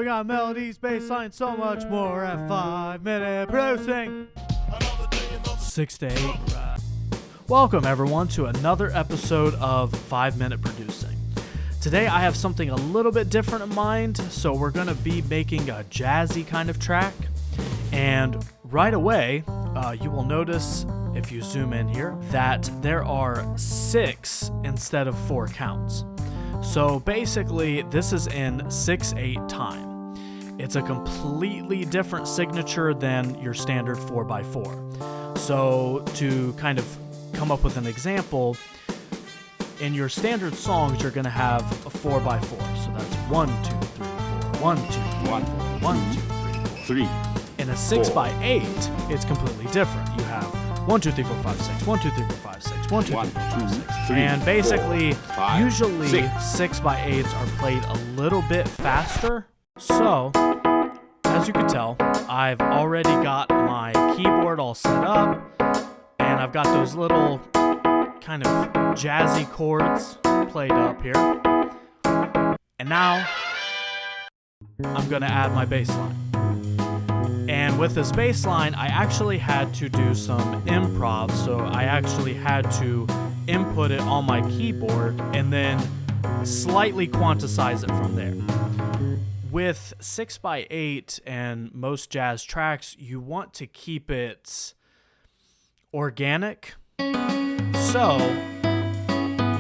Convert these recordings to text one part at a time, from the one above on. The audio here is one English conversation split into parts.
we got melodies, bass line, so much more at 5 Minute Producing. 6 to 8. Welcome everyone to another episode of 5 Minute Producing. Today I have something a little bit different in mind, so we're going to be making a jazzy kind of track. And right away, you will notice, if you zoom in here, that there are 6 instead of 4 counts. So basically, this is in 6/8 time. It's a completely different signature than your standard 4x4. So to kind of come up with an example, in your standard songs, you're going to have a 4x4. So that's 1, 2, 3, 4, 1, 2, 3, 4, 1, 2, 3, 4. 3. In a 6x8, it's completely different. You have 1, 2, 3, 4, 5, 6, 1, 2, 3, 4, 5, 6, 1, 2, 3, 4, 5, 6. And basically, 4, 5, usually 6x8s are played a little bit faster. So, as you can tell, I've already got my keyboard all set up, and I've got those little kind of jazzy chords played up here. And now, I'm going to add my bass line. And with this bass line, I actually had to do some improv, so I actually had to input it on my keyboard and then slightly quantize it from there. With 6x8 and most jazz tracks, you want to keep it organic, so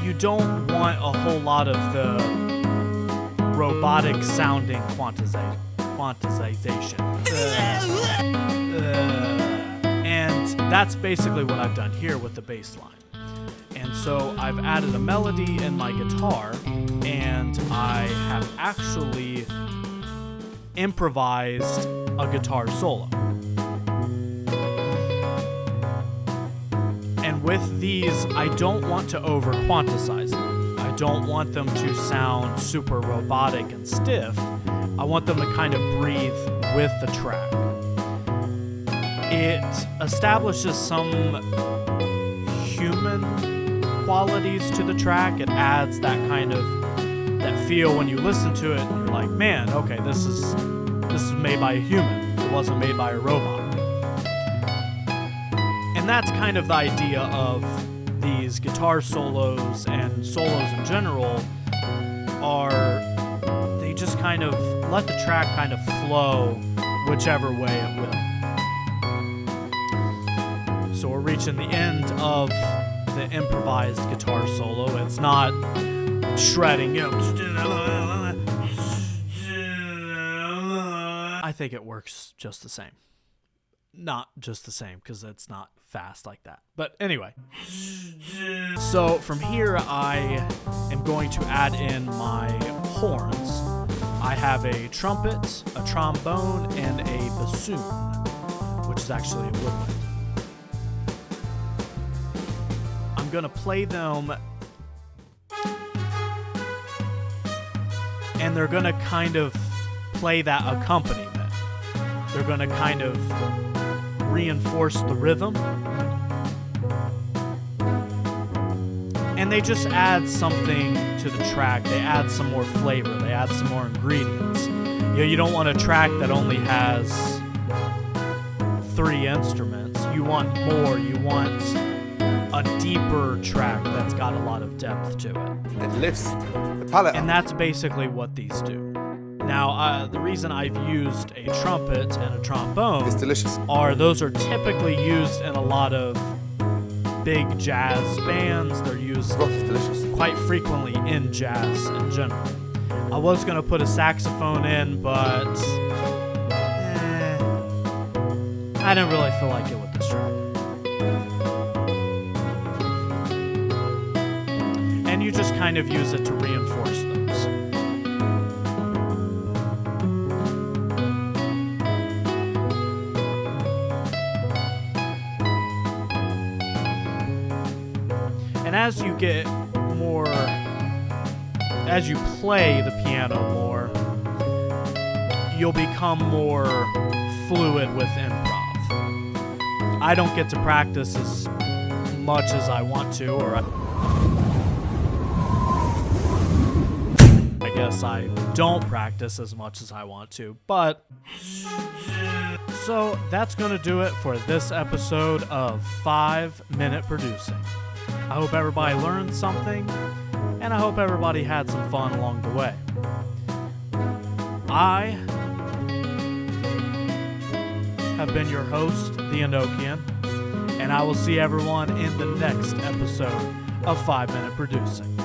you don't want a whole lot of the robotic sounding quantization. And that's basically what I've done here with the bass line. And so I've added a melody in my guitar, and I have actually improvised a guitar solo. And with these, I don't want to over quantize them. I don't want them to sound super robotic and stiff. I want them to kind of breathe with the track. It establishes some human qualities to the track. It adds that kind of that feel when you listen to it and you're like, man, okay, this is made by a human. It wasn't made by a robot. And that's kind of the idea of these guitar solos and solos in general they just kind of let the track kind of flow whichever way it will. So we're reaching the end of the improvised guitar solo. It's not shredding. I think it works just the same. Not just the same, because it's not fast like that. But anyway. So from here, I am going to add in my horns. I have a trumpet, a trombone, and a bassoon, which is actually a woodwind. I'm going to play them, and they're going to kind of play that accompaniment. They're going to kind of reinforce the rhythm. And they just add something to the track. They add some more flavor. They add some more ingredients. You don't want a track that only has 3 instruments. You want more. You want a deeper track that's got a lot of depth to it. It lifts the palate. And that's basically what these do. Now, the reason I've used a trumpet and a trombone It's delicious. Those are typically used in a lot of big jazz bands. They're used Delicious. quite frequently in jazz in general. I was going to put a saxophone in, but I didn't really feel like it with this track. And you just kind of use it to reinforce those. And as you get more, as you play the piano more, you'll become more fluid with improv. I don't get to practice as much as I want to, or I obvious I don't practice as much as I want to, but... So that's going to do it for this episode of 5 Minute Producing. I hope everybody learned something, and I hope everybody had some fun along the way. I have been your host, the Enochian, and I will see everyone in the next episode of 5 Minute Producing.